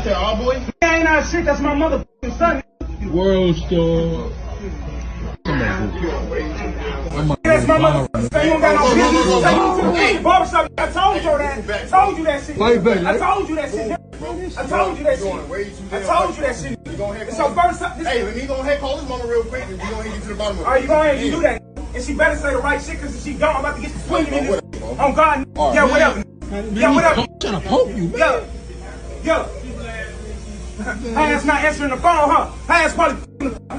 Say, oh boy. That ain't our shit. That's my motherfucking son. World Star. That's my motherfucking son. You don't got no business. Take me to the fucking barbershop. I told you that. I told you that shit. I told you that shit. I told you that shit. I told you that shit. It's your first time. Hey, let me go ahead and call this mama real quick and we gonna get you to the bottom of it. Alright, you go ahead and you do that. And she better say the right shit, cause if she don't, I'm about to get you swinging in this. On God. Yeah, whatever. Yeah, whatever. I'm trying to poke you, man. Yo. Her ass not answering the phone, huh? Her ass probably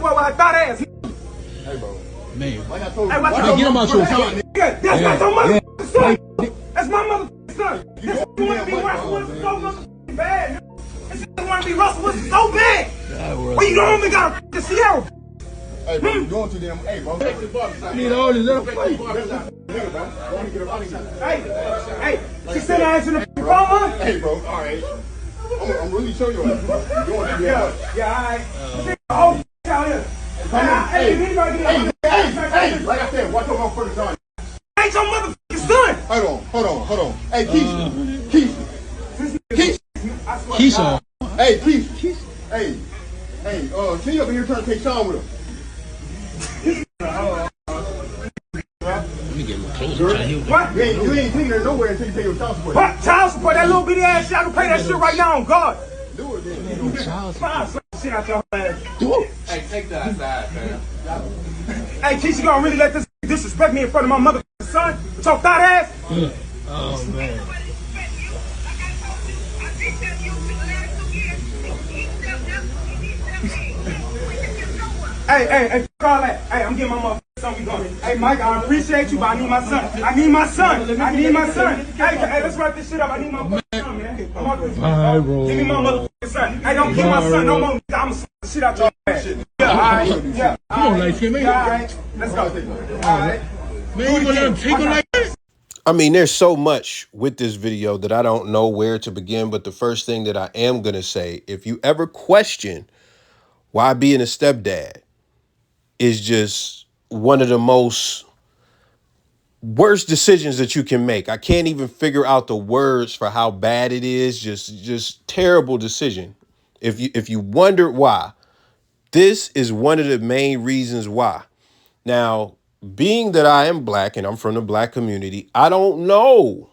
well, I thought ass. Hey, bro. Man. Like I told you. Hey, watch Get him out your phone. That's not your motherfucking son. That's my motherfucking son. This nigga wanna be Russell Wilson so motherfucking bad. This nigga wanna be Russell Wilson so bad. Well, you don't even got a Sierra. Hey, bro, you doing too damn. Hey, bro. I need all this other fight. Hey, she said I answered the phone, huh? Hey, bro, alright. I'm really showing you. You're doing too damn much. Yeah, alright. Oh, out here. Hey, Like I said, watch your motherfucking son. Ain't your motherfucking son. Hold on. Hey, Keisha. Keisha. Hey, Keisha. Hey, can you up in here trying to take Sean with him? Let me get a little closer. What? You ain't taking her nowhere until you pay your child support. What? Child support? That little bitty ass shit. I can pay that shit right now on God. Do it then. Shit out your ass. Do it. Hey, take that aside, man. Hey, Keisha gonna really let this disrespect me in front of my motherfucking son? With your thought ass? Oh, man. Hey, call that. Hey, I'm getting my motherfucking son. We going. Hey, Mike, I appreciate you, but I need my son. I need my son. Hey, let's wrap this shit up. I need my motherfucking son, man. Bye, bro. Give me my motherfucking son. Hey, don't kill my son no more. I'm gonna shit out your ass. Yeah, alright. Yeah. Come on, light skin, man. Yeah, alright. Let's go. Alright. Man, you gonna let him take him like that? I mean, there's so much with this video that I don't know where to begin. But the first thing that I am going to say, if you ever question why being a stepdad is just one of the most worst decisions that you can make. I can't even figure out the words for how bad it is. Just terrible decision. If you wonder why, this is one of the main reasons why. Now, being that I am black and I'm from the black community, I don't know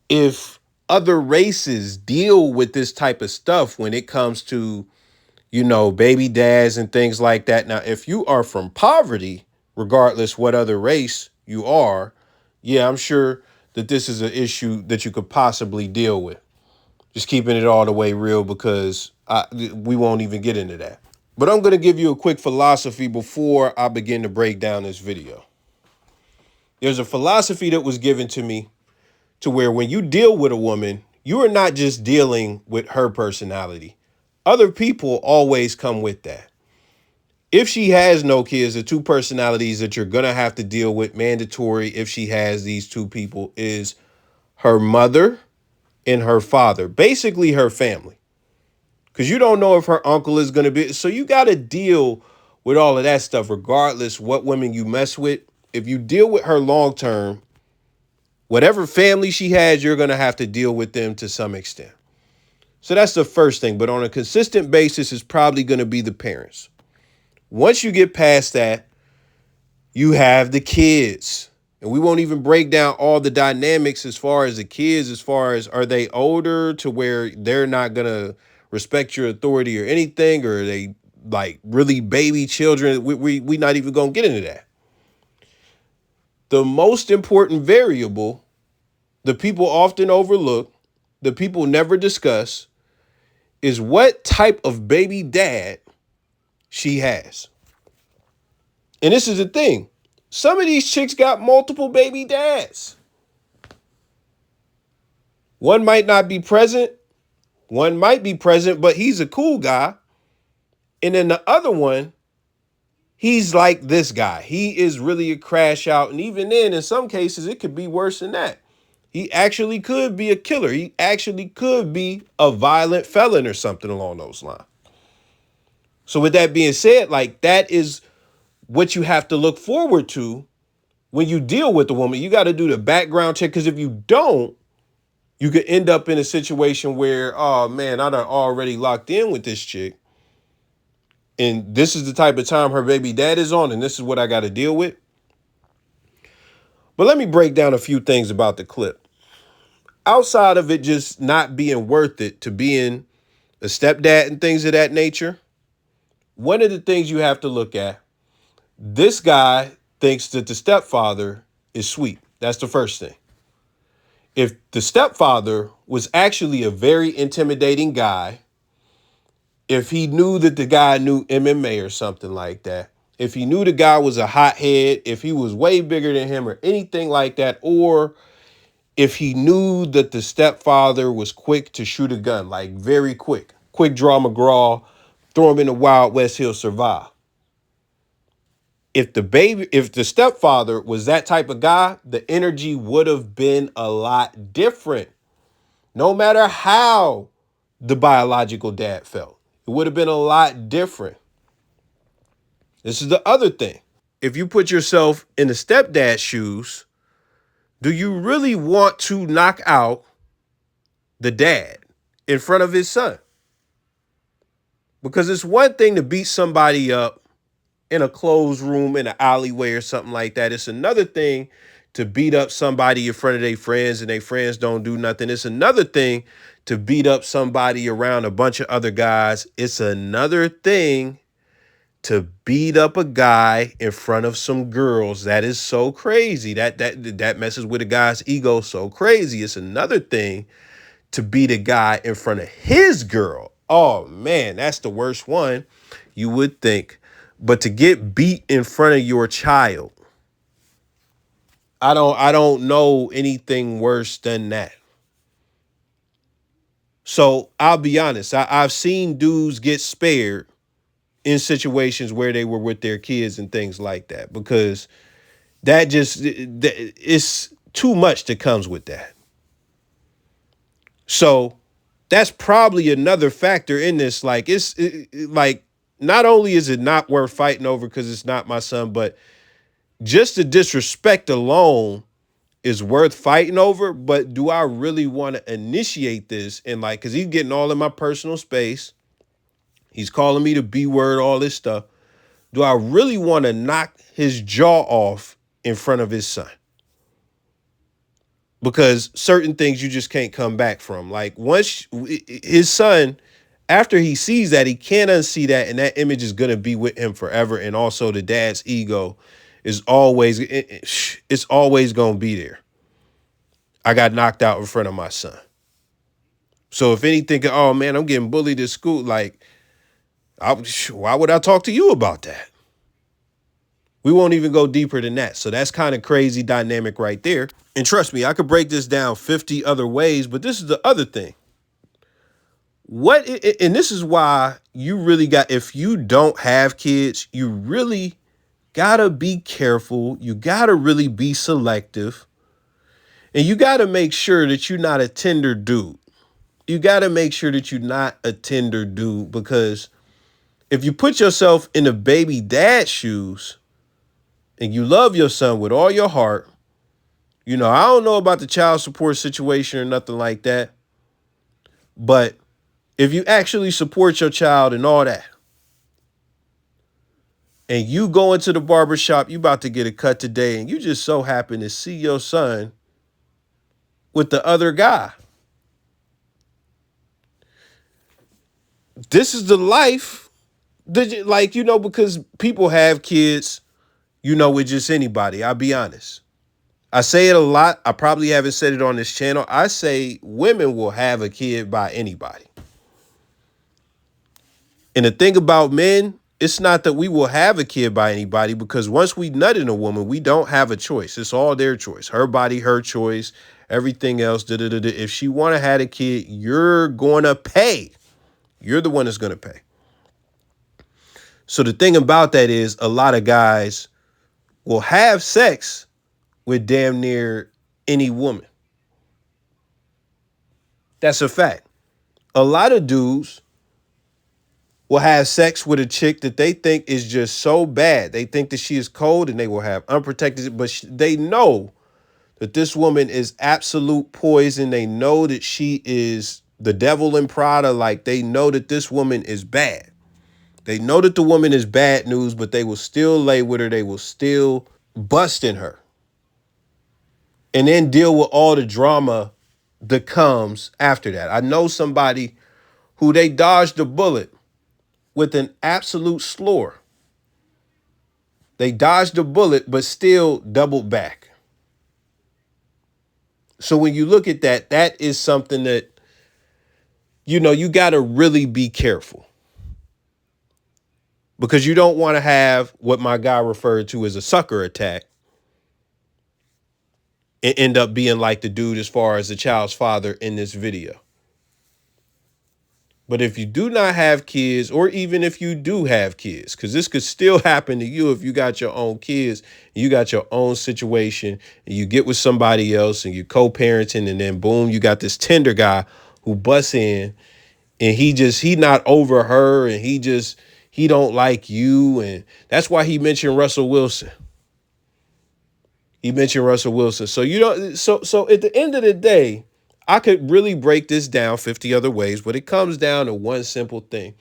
if other races deal with this type of stuff when it comes to, you know, baby dads and things like that. Now, if you are from poverty, regardless what other race you are, yeah, I'm sure that this is an issue that you could possibly deal with. Just keeping it all the way real, because we won't even get into that. But I'm going to give you a quick philosophy before I begin to break down this video. There's a philosophy that was given to me to where when you deal with a woman, you are not just dealing with her personality. Other people always come with that. If she has no kids, the two personalities that you're going to have to deal with mandatory if she has these two people is her mother and her father, basically her family. Because you don't know if her uncle is going to be. So you got to deal with all of that stuff, regardless what women you mess with. If you deal with her long term, whatever family she has, you're going to have to deal with them to some extent. So that's the first thing. But on a consistent basis, it's probably going to be the parents. Once you get past that, you have the kids. And we won't even break down all the dynamics as far as the kids, as far as are they older to where they're not going to respect your authority or anything, or are they like really baby children? We not even going to get into that. The most important variable, the people often overlook, the people never discuss, is what type of baby dad she has. And this is the thing. Some of these chicks got multiple baby dads. One might not be present. One might be present, but he's a cool guy. And then the other one, he's like this guy. He is really a crash out. And even then, in some cases, it could be worse than that. He actually could be a killer. He actually could be a violent felon or something along those lines. So with that being said, like, that is what you have to look forward to when you deal with the woman. You got to do the background check, because if you don't, You could end up in a situation where, oh man, I done already locked in with this chick. And this is the type of time her baby dad is on, and this is what I got to deal with. But let me break down a few things about the clip. Outside of it just not being worth it to being a stepdad and things of that nature, one of the things you have to look at, this guy thinks that the stepfather is sweet. That's the first thing. If the stepfather was actually a very intimidating guy, if he knew that the guy knew MMA or something like that, if he knew the guy was a hothead, if he was way bigger than him or anything like that, or if he knew that the stepfather was quick to shoot a gun, like very quick draw McGraw, throw him in the Wild West, he'll survive. If the stepfather was that type of guy, the energy would have been a lot different. No matter how the biological dad felt, it would have been a lot different. This is the other thing. If you put yourself in the stepdad's shoes, do you really want to knock out the dad in front of his son? Because it's one thing to beat somebody up in a closed room in an alleyway or something like that. It's another thing to beat up somebody in front of their friends and their friends don't do nothing. It's another thing to beat up somebody around a bunch of other guys. It's another thing to beat up a guy in front of some girls. That is so crazy. That messes with a guy's ego so crazy. It's another thing to beat a guy in front of his girl. Oh man, that's the worst one, you would think. But to get beat in front of your child, I don't know anything worse than that. So I'll be honest, I've seen dudes get spared in situations where they were with their kids and things like that, because it's too much that comes with that. So that's probably another factor in this. Like, like, not only is it not worth fighting over because it's not my son, but just the disrespect alone is worth fighting over. But do I really want to initiate this? And like, because he's getting all in my personal space. He's calling me the B word, all this stuff. Do I really want to knock his jaw off in front of his son? Because certain things you just can't come back from. Like, once his son, after he sees that, he can't unsee that, and that image is going to be with him forever. And also the dad's ego is always, it's always going to be there. I got knocked out in front of my son. So if anything, oh man, I'm getting bullied at school, like, why would I talk to you about that? We won't even go deeper than that. So that's kind of crazy dynamic right there. And trust me, I could break this down 50 other ways, but this is the other thing. And this is why you really got, if you don't have kids, you really gotta be careful. You gotta really be selective. And you gotta make sure that you're not a tender dude. You gotta make sure that you're not a tender dude, because if you put yourself in the baby dad's shoes and you love your son with all your heart, you know, I don't know about the child support situation or nothing like that, but if you actually support your child and all that, and you go into the barbershop, you about to get a cut today, and you just so happen to see your son with the other guy. This is the life that, like, you know, because people have kids, you know, with just anybody. I'll be honest. I say it a lot. I probably haven't said it on this channel. I say women will have a kid by anybody. And the thing about men, it's not that we will have a kid by anybody, because once we nut in a woman, we don't have a choice. It's all their choice. Her body, her choice, everything else. If she want to have a kid, you're going to pay. You're the one that's going to pay. So the thing about that is, a lot of guys will have sex with damn near any woman. That's a fact. A lot of dudes will have sex with a chick that they think is just so bad. They think that she is cold, and they will have unprotected, but they know that this woman is absolute poison. They know that she is the devil in Prada. Like, they know that this woman is bad. They know that the woman is bad news, but they will still lay with her. They will still bust in her. And then deal with all the drama that comes after that. I know somebody who they dodged a bullet with an absolute slur. They dodged a bullet, but still doubled back. So when you look at that, that is something that, you know, you got to really be careful. Because you don't want to have what my guy referred to as a sucker attack and end up being like the dude as far as the child's father in this video. But if you do not have kids, or even if you do have kids, because this could still happen to you if you got your own kids, you got your own situation, and you get with somebody else and you co-parenting, and then boom, you got this Tinder guy who busts in and he not over her, and he don't like you. And that's why he mentioned Russell Wilson. He mentioned Russell Wilson. So so at the end of the day, I could really break this down 50 other ways, but it comes down to one simple thing.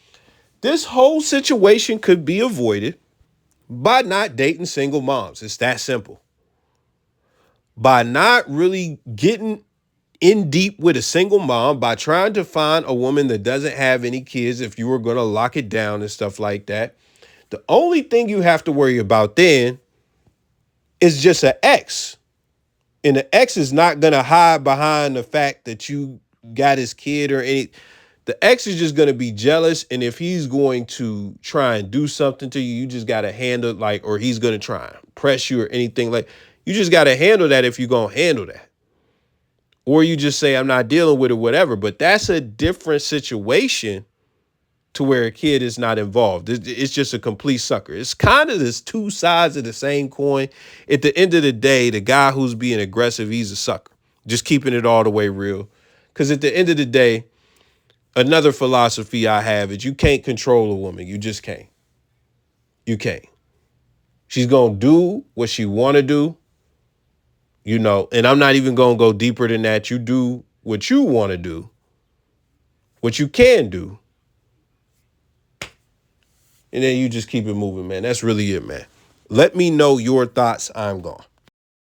This whole situation could be avoided by not dating single moms. It's that simple. By not really getting in deep with a single mom, by trying to find a woman that doesn't have any kids, if you were going to lock it down and stuff like that. The only thing you have to worry about then is just an ex. And the ex is not going to hide behind the fact that you got his kid or any. The ex is just going to be jealous. And if he's going to try and do something to you, you just got to handle like, or he's going to try and press you or anything like, you just got to handle that if you're going to handle that. Or you just say, I'm not dealing with it, whatever. But that's a different situation to where a kid is not involved. It's just a complete sucker. It's kind of this two sides of the same coin. At the end of the day, the guy who's being aggressive, he's a sucker. Just keeping it all the way real. Because at the end of the day, another philosophy I have is you can't control a woman. You just can't. You can't. She's going to do what she want to do. You know, and I'm not even going to go deeper than that. You do what you want to do. What you can do. And then you just keep it moving, man. That's really it, man. Let me know your thoughts. I'm gone.